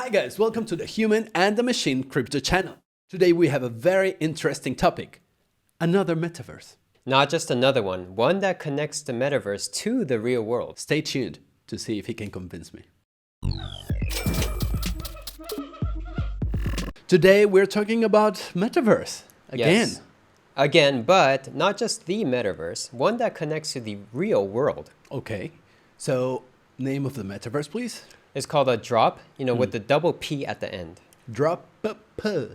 Hi guys, welcome to the Human and the Machine Crypto channel. Today we have a very interesting topic, another metaverse. Not just another one that connects the metaverse to the real world. Stay tuned to see if he can convince me. Today we're talking about metaverse again. Yes. Again, but not just the metaverse, one that connects to the real world. Okay, so name of the metaverse please? It's called a drop, with the double P at the end. Drop a P.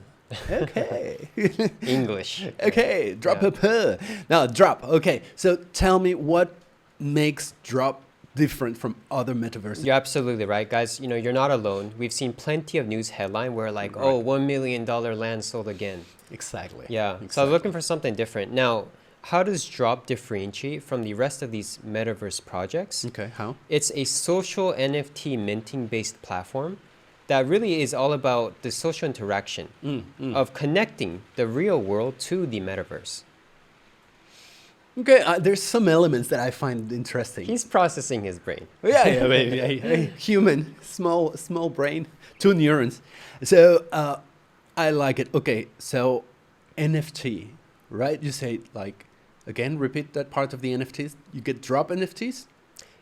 Okay. English. Okay, drop a P. Now drop. Okay, so tell me what makes drop different from other metaverses. You're absolutely right, guys. You're not alone. We've seen plenty of news headline where like, Right. oh, $1 million land sold again. Exactly. Yeah. Exactly. So I was looking for something different. Now, how does Drop differentiate from the rest of these metaverse projects? Okay, how? It's a social NFT minting based platform that really is all about the social interaction of connecting the real world to the metaverse. Okay, there's some elements that I find interesting. He's processing his brain. Yeah, human, small brain, 2 neurons. So I like it. Okay, so NFT, right? You say like, again, repeat that part of the NFTs. You get drop NFTs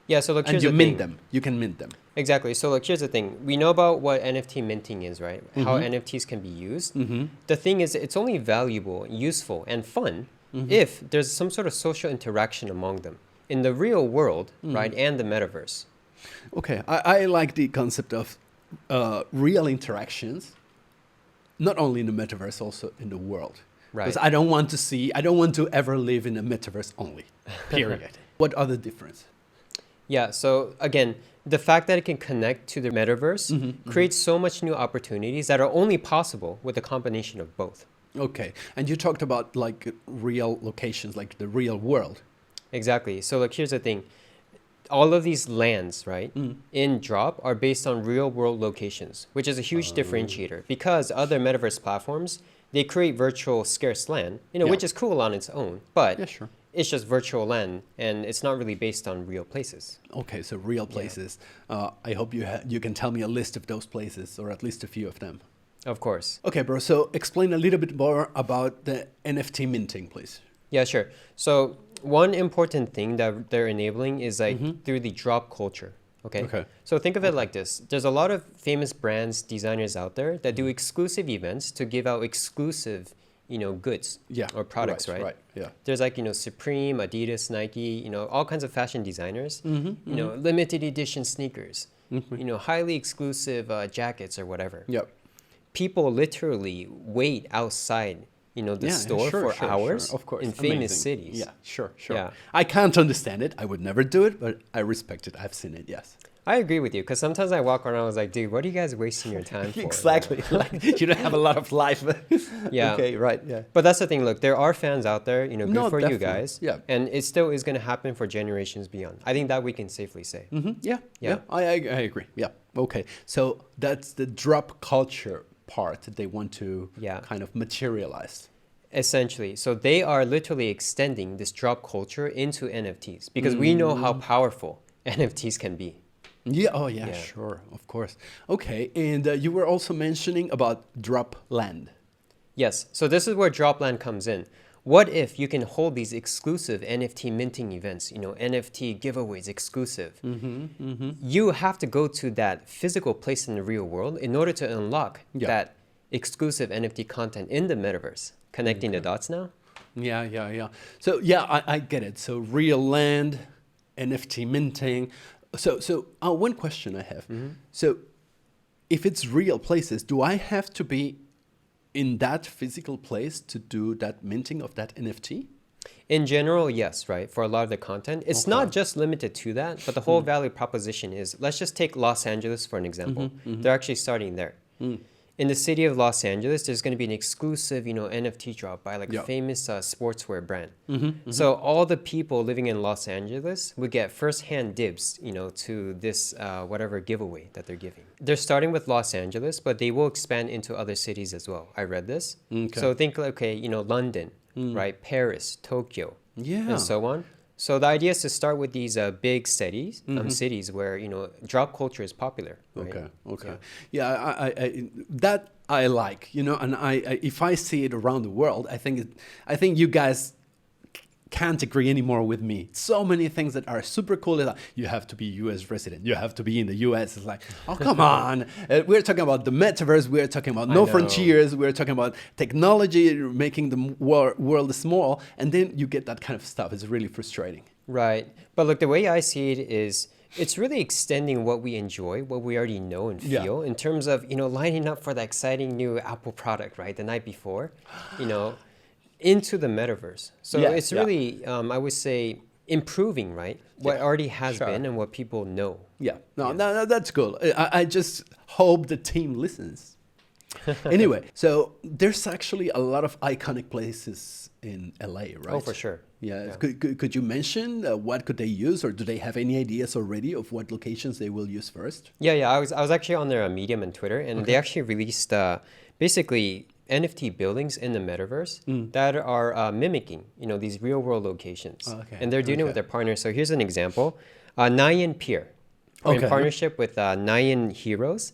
Yeah, so look, and here's you the mint thing. them. You can mint them. Exactly. So look, here's the thing. We know about what NFT minting is, right? How NFTs can be used. The thing is, it's only valuable, useful, and fun if there's some sort of social interaction among them in the real world, right, and the metaverse. Okay, I like the concept of real interactions, not only in the metaverse, also in the world. Right. Because I don't want to ever live in a metaverse only, period. What other difference? Yeah, so again, the fact that it can connect to the metaverse creates so much new opportunities that are only possible with a combination of both. Okay, and you talked about like real locations, like the real world. Exactly. So look, here's the thing. All of these lands, right, in Drop are based on real world locations, which is a huge differentiator because other metaverse platforms, they create virtual scarce land, which is cool on its own, but Yeah, sure. it's just virtual land and it's not really based on real places. Okay, so real places. I hope you can tell me a list of those places, or at least a few of them. Of course. Okay, bro. So explain a little bit more about the NFT minting, please. Yeah, sure. So one important thing that they're enabling is like through the drop culture. Okay. Okay. So think of it like this. There's a lot of famous brands, designers out there that do exclusive events to give out exclusive, goods Yeah. or products, right? Right. Yeah. There's like, Supreme, Adidas, Nike, all kinds of fashion designers, limited edition sneakers, highly exclusive jackets or whatever. Yep. People literally wait outside, the store for hours of course. in famous Amazing. cities. Yeah, sure. Yeah. I can't understand it. I would never do it, but I respect it. I've seen it, yes. I agree with you because sometimes I walk around and I was like, dude, what are you guys wasting your time for? Exactly. Like, you don't have a lot of life. Yeah. Okay, right, yeah. But that's the thing. Look, there are fans out there, good No, for you definitely. guys. Yeah. And it still is going to happen for generations beyond. I think that we can safely say. Yeah, Yeah. I agree. Yeah, okay. So that's the drop culture part that they want to Yeah. kind of materialize. Essentially. So they are literally extending this drop culture into NFTs because we know how powerful NFTs can be. Yeah, oh yeah, Yeah. sure, of course. Okay, and you were also mentioning about drop land. Yes. So this is where Dropland comes in. What if you can hold these exclusive NFT minting events, NFT giveaways exclusive? You have to go to that physical place in the real world in order to unlock that exclusive NFT content in the metaverse. Connecting the dots now? Yeah. So yeah, I get it. So real land, NFT minting. So one question I have. So if it's real places, do I have to be in that physical place to do that minting of that NFT? In general, yes, right? For a lot of the content. It's not just limited to that, but the whole value proposition is, let's just take Los Angeles for an example. They're actually starting there. In the city of Los Angeles, there's going to be an exclusive, NFT drop by like a famous sportswear brand. So all the people living in Los Angeles would get first-hand dibs, to this whatever giveaway that they're giving. They're starting with Los Angeles, but they will expand into other cities as well. I read this. Okay. So think, okay, London, right? Paris, Tokyo, Yeah. and so on. So the idea is to start with these big cities where drop culture is popular. Right? Okay. Okay. So- Yeah. That I like. And if I see it around the world, I think you guys can't agree anymore with me. So many things that are super cool. Like, you have to be US resident. You have to be in the US. It's like, oh, come on. We're talking about the metaverse. We're talking about I no know. frontiers. We're talking about technology making the world small. And then you get that kind of stuff. It's really frustrating. Right. But look, the way I see it is it's really extending what we enjoy, what we already know and Yeah. feel in terms of, lining up for the exciting new Apple product, right? The night before, into the metaverse. So Yeah, it's yeah. really, I would say, improving, right? What Yeah, already has sure. been and what people know. Yeah, no, that's cool. I just hope the team listens. Anyway, so there's actually a lot of iconic places in LA, right? Oh, for sure. Yeah, Yeah. could you mention what could they use, or do they have any ideas already of what locations they will use first? Yeah. I was actually on their Medium and Twitter, and they actually released basically NFT buildings in the metaverse that are mimicking, these real world locations. Okay, And they're doing it with okay. their partners. So here's an example: Nyan Pier. We're Okay. in partnership with Nyan Heroes.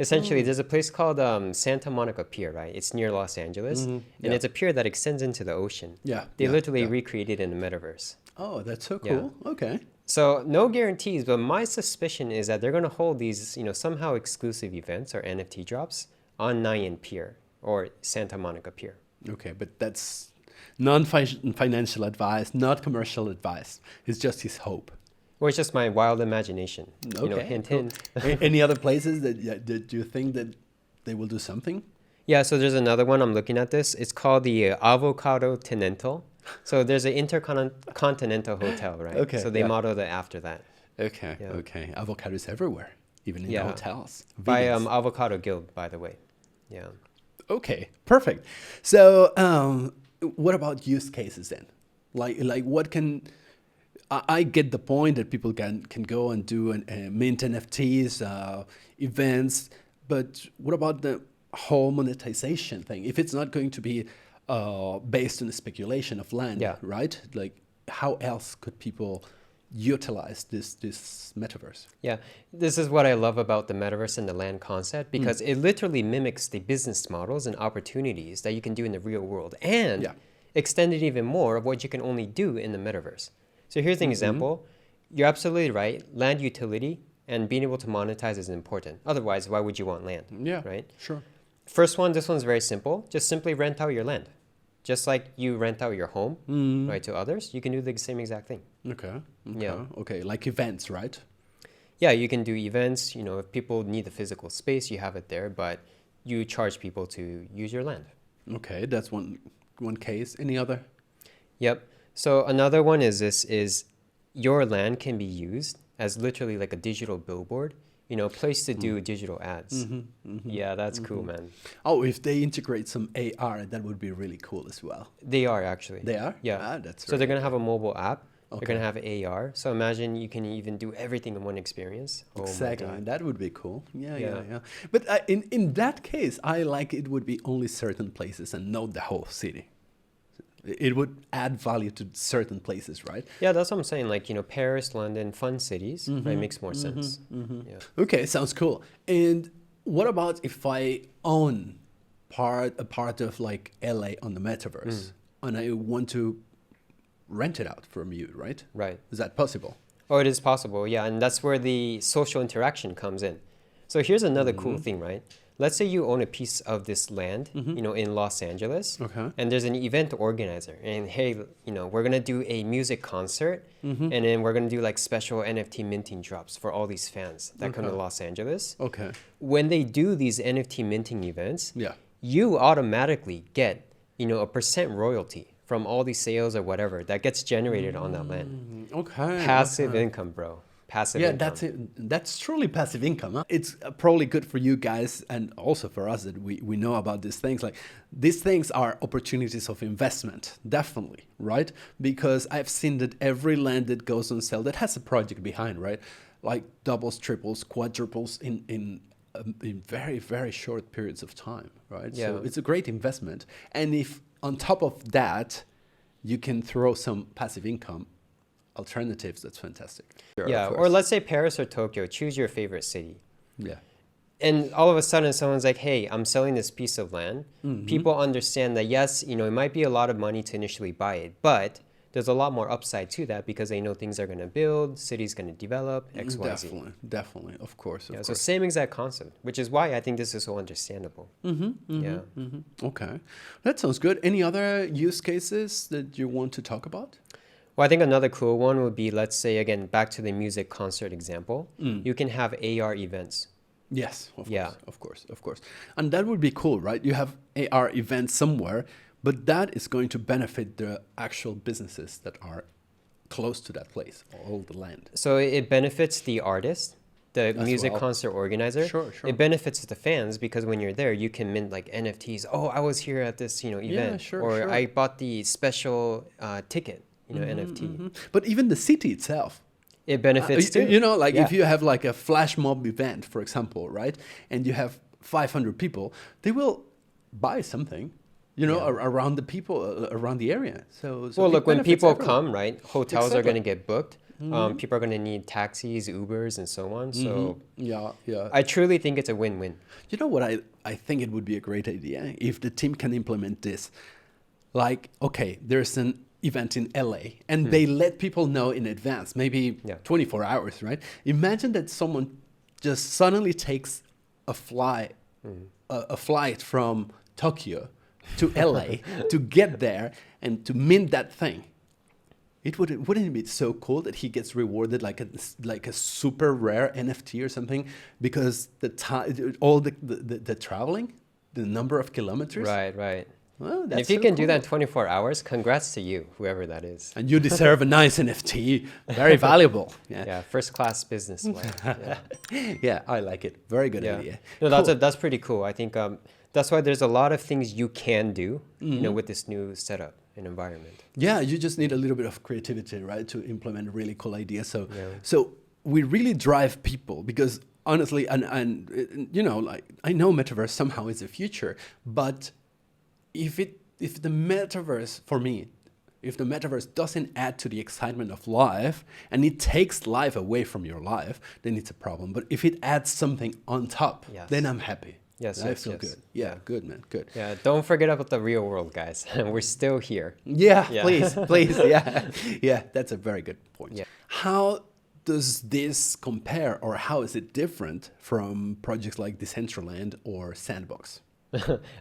Essentially, there's a place called Santa Monica Pier, right? It's near Los Angeles, and Yeah. it's a pier that extends into the ocean. Yeah, They yeah, literally yeah. recreated in the metaverse. Oh, that's so Yeah. cool. Okay. So no guarantees, but my suspicion is that they're going to hold these, somehow exclusive events or NFT drops on Nyan Pier or Santa Monica Pier. Okay, but that's non-financial advice, not commercial advice. It's just his hope. Or it's just my wild imagination. Okay. Hint, cool. hint. Any other places that you think that they will do something? Yeah, so there's another one. I'm looking at this. It's called the Avocado Tenental. So there's an intercontinental hotel, right? Okay, So they yeah. modeled it after that. Okay, Yeah. okay. Avocados everywhere, even in the Yeah. hotels. By Vegans. Avocado Guild, by the way. Yeah. Okay, perfect. So, what about use cases then? Like what can I get the point that people can go and do mint NFTs, events, but what about the whole monetization thing? If it's not going to be based on the speculation of land, Yeah. right? Like, how else could people utilize this metaverse? Yeah, this is what I love about the metaverse and the land concept because it literally mimics the business models and opportunities that you can do in the real world and Yeah. extend it even more of what you can only do in the metaverse. So here's an example. You're absolutely right. Land utility and being able to monetize is important. Otherwise, why would you want land? Yeah, Right? sure. First one, this one's very simple. Just simply rent out your land. Just like you rent out your home, right, to others, you can do the same exact thing. Okay. Yeah. Okay. Like events, right? Yeah, you can do events. If people need the physical space, you have it there, but you charge people to use your land. Okay, that's one case. Any other? Yep. So another one is your land can be used as literally like a digital billboard, place to do digital ads. Yeah, that's cool, man. Oh, if they integrate some AR, that would be really cool as well. They are actually. They are? Yeah. Ah, that's So they're going to have a mobile app. Okay. They're going to have AR. So imagine you can even do everything in one experience. Oh my Exactly. God. That would be cool. Yeah. Yeah. But in that case, I like it would be only certain places and not the whole city. It would add value to certain places, right? Yeah, that's what I'm saying. Like, Paris, London, fun cities, right? Makes more sense. Yeah. Okay, sounds cool. And what about if I own a part of like LA on the metaverse and I want to rent it out from you, right? Right. Is that possible? Oh, it is possible. Yeah. And that's where the social interaction comes in. So here's another cool thing, right? Let's say you own a piece of this land, in Los Angeles. Okay. And there's an event organizer. And hey, we're going to do a music concert. And then we're going to do like special NFT minting drops for all these fans that come to Los Angeles. Okay. When they do these NFT minting events, Yeah. you automatically get, a percent royalty from all these sales or whatever that gets generated on that land. Okay. Passive income, bro. Passive Yeah, income. that's it. That's truly passive income. Huh? It's probably good for you guys and also for us that we know about these things. Like these things are opportunities of investment, definitely, right? Because I've seen that every land that goes on sale that has a project behind, right? Like doubles, triples, quadruples in very, very short periods of time, right? Yeah. So it's a great investment. And if on top of that, you can throw some passive income, alternatives, that's fantastic. Sure, Yeah, of or course. let's say Paris or Tokyo, choose your favorite city. Yeah. And all of a sudden someone's like, hey, I'm selling this piece of land. Mm-hmm. People understand that, yes, it might be a lot of money to initially buy it, but there's a lot more upside to that because they know things are going to build, city's going to develop, X, Y, Z. Definitely, of course, of Yeah, so course. same exact concept, which is why I think this is so understandable. Yeah. Okay, that sounds good. Any other use cases that you want to talk about? Well, I think another cool one would be, let's say, again, back to the music concert example, you can have AR events. Yes, of Yeah. course, of course, of course. And that would be cool, right? You have AR events somewhere, but that is going to benefit the actual businesses that are close to that place, all the land. So it benefits the artist, the As music well. concert organizer. Sure, sure. It benefits the fans because when you're there, you can mint like NFTs. Oh, I was here at this, event, sure, or sure. I bought the special ticket, NFT. But even the city itself. It benefits too. Like Yeah. if you have like a flash mob event, for example, right? And you have 500 people, they will buy something, around the people, around the area. So Well, it look, when benefits people everyone. come, right, hotels are Exactly. going to get booked. People are going to need taxis, Ubers, and so on. So Yeah, yeah. I truly think it's a win-win. You know what I think it would be a great idea if the team can implement this. Like, okay, there's an event in LA and they let people know in advance, maybe Yeah. 24 hours, right? Imagine that someone just suddenly takes a flight from Tokyo to LA to get there and to mint that thing. Wouldn't it be so cool that he gets rewarded like a super rare NFT or something because the time, all the traveling, the number of kilometers. Right, right. Well, And that's if you so can do cool. that in 24 hours, congrats to you, whoever that is. And you deserve a nice NFT, very valuable. Yeah. Yeah, first class business. Yeah. Yeah, I like it. Very good Yeah. idea. No, Cool. that's pretty cool. I think that's why there's a lot of things you can do, with this new setup and environment. Yeah, you just need a little bit of creativity, right, to implement really cool ideas. So, Yeah. so we really drive people because honestly, and like I know metaverse somehow is the future, but if the metaverse for me, if the metaverse doesn't add to the excitement of life and it takes life away from your life, then it's a problem. But if it adds something on top, Yes. then I'm happy. Yes, I yes, feel yes. good. Yeah, good man, good. Yeah, don't forget about the real world, guys. We're still here. Yeah, Yeah. please, yeah, yeah. That's a very good point. Yeah. How does this compare, or how is it different from projects like Decentraland or Sandbox?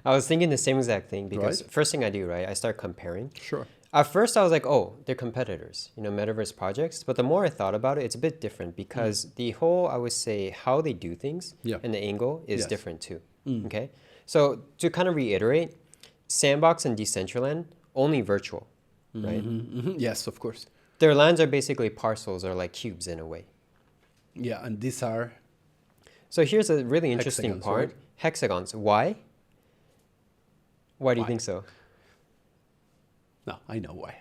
I was thinking the same exact thing because Right. first thing I do, right, I start comparing. Sure. At first, I was like, oh, they're competitors, metaverse projects. But the more I thought about it, it's a bit different because the whole, I would say, how they do things Yeah. and the angle is Yes. different too. Okay. So to kind of reiterate, Sandbox and Decentraland, only virtual, right? Mhm. Yes, of course. Their lands are basically parcels or like cubes in a way. Yeah, and these are So here's a really interesting Hexagons, part. right? Hexagons. Why? Why do you Why? think so? no, I know why.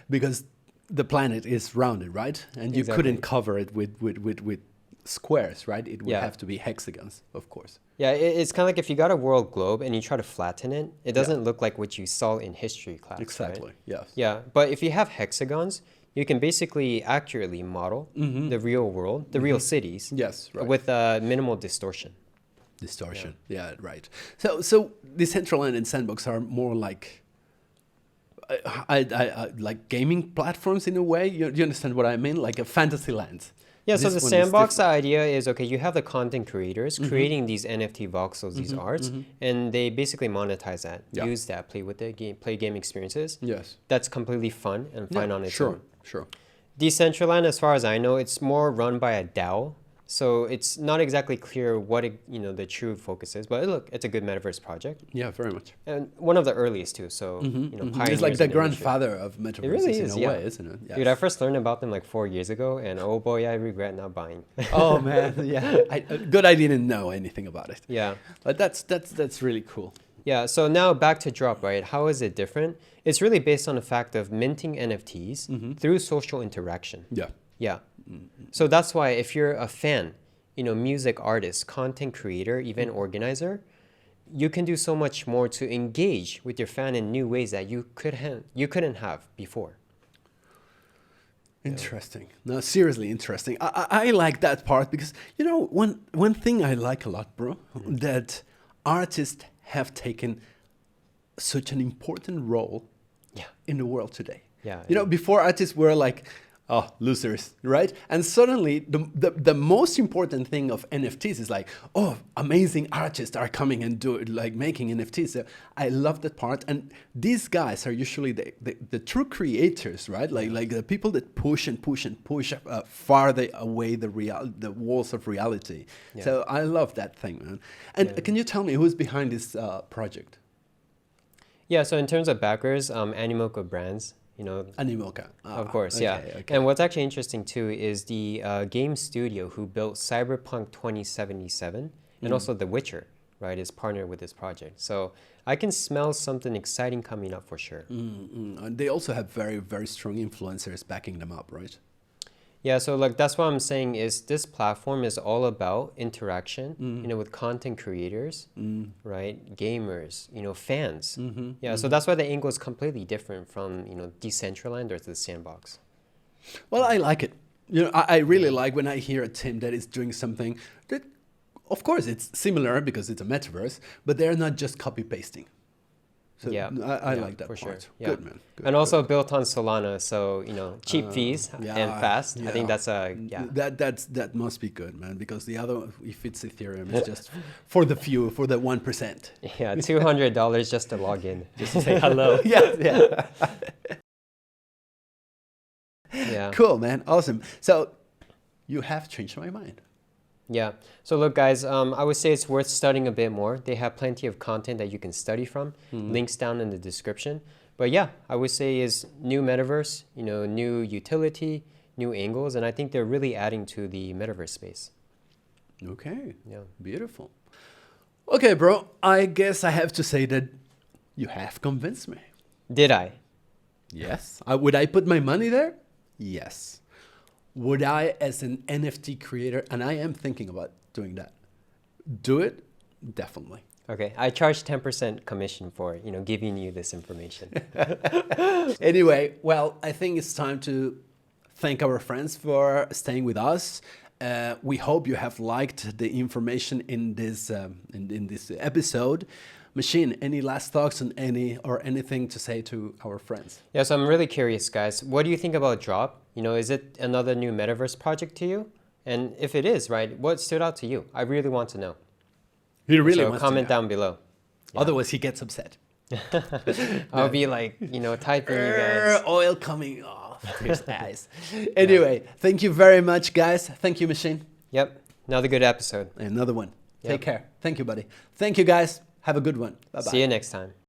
Because the planet is rounded, right? And you Exactly. couldn't cover it with squares, right? It would Yeah. have to be hexagons, of course. Yeah, it's kind of like if you got a world globe and you try to flatten it, it doesn't look like what you saw in history class. right? Exactly. Yes. Yeah, but if you have hexagons, you can basically accurately model the real world, the real cities, Yes. Right. with minimal distortion. Distortion. Yeah. Right. So Decentraland and Sandbox are more like I like gaming platforms in a way. You understand what I mean? Like a fantasy land. Yeah, so This the one is sandbox different. idea is, okay, you have the content creators creating these NFT voxels, these arts, and they basically monetize that, Yeah. use that, play with the game, play game experiences. Yes. That's completely fun and fine on its sure. own. Sure. Decentraland, as far as I know, it's more run by a DAO. So it's not exactly clear what the true focus is, but look, it's a good metaverse project Yeah. Very much. and one of the earliest too. So It's like pioneers the in industry. grandfather of metaverses really in is, a yeah. way, isn't it? Yes. Dude, I first learned about them like 4 years ago, and oh boy, I regret not buying. Oh man. Yeah. Good. I didn't know anything about it. Yeah. But that's really cool. Yeah, so now back to Drop, right? How is it different? It's really based on the fact of minting NFTs through social interaction. Yeah. Yeah. So that's why if you're a fan, music artist, content creator, event organizer, you can do so much more to engage with your fan in new ways that you couldn't have before. Interesting. No, seriously interesting. I like that part because one thing I like a lot, bro, that artists have taken such an important role Yeah. in the world today. Yeah. Before artists were like, oh, losers, right? And suddenly the most important thing of NFTs is like, oh, amazing artists are coming and making NFTs. So I love that part. And these guys are usually the true creators, right? Like the people that push and push and push farther away the walls of reality. Yeah. So I love that thing, man. And can you tell me who's behind this project? Yeah, so in terms of backers, Animoca Brands, Animoca. of course, yeah. Okay. And what's actually interesting too is the game studio who built Cyberpunk 2077 and also The Witcher, right, is partnered with this project. So I can smell something exciting coming up for sure. And they also have very, very strong influencers backing them up, right? Yeah, so like that's what I'm saying is this platform is all about interaction, with content creators, right? Gamers, fans. So that's why the angle is completely different from, Decentraland or the Sandbox. Well, I like it. I really like when I hear a team that is doing something that, of course, it's similar because it's a metaverse, but they're not just copy pasting. So Yeah, I yeah, like that for part. sure. Yeah. Good, man. Good, And also built on Solana, so cheap fees and fast. I think yeah. that's a That must be good, man, because the other, if it's Ethereum, it's just for the few, for the 1%. yeah, $200 just to log in, just to say hello. yeah. Yeah. Cool, man. Awesome. So you have changed my mind. Yeah. So look, guys, I would say it's worth studying a bit more. They have plenty of content that you can study from. Links down in the description. But yeah, I would say is new metaverse, new utility, new angles, and I think they're really adding to the metaverse space. Okay. Yeah. Beautiful. Okay, bro. I guess I have to say that you have convinced me. Did I? Yes. Would I put my money there? Yes. Would I, as an NFT creator, and I am thinking about doing that, do it? Definitely. Okay, I charge 10% commission for giving you this information. Anyway, well, I think it's time to thank our friends for staying with us. We hope you have liked the information in this in this episode. Machine, any last thoughts on anything to say to our friends? Yeah, so I'm really curious, guys. What do you think about Drop? Is it another new metaverse project to you? And if it is, right, what stood out to you? I really want to know. He really So wants comment to know. down below. Yeah. Otherwise, he gets upset. I'll be like, typing you guys. Oil coming off his eyes. Anyway, thank you very much, guys. Thank you, Machine. Yep, another good episode. Another one. Yep. Take care. Thank you, buddy. Thank you, guys. Have a good one. Bye-bye. See you next time.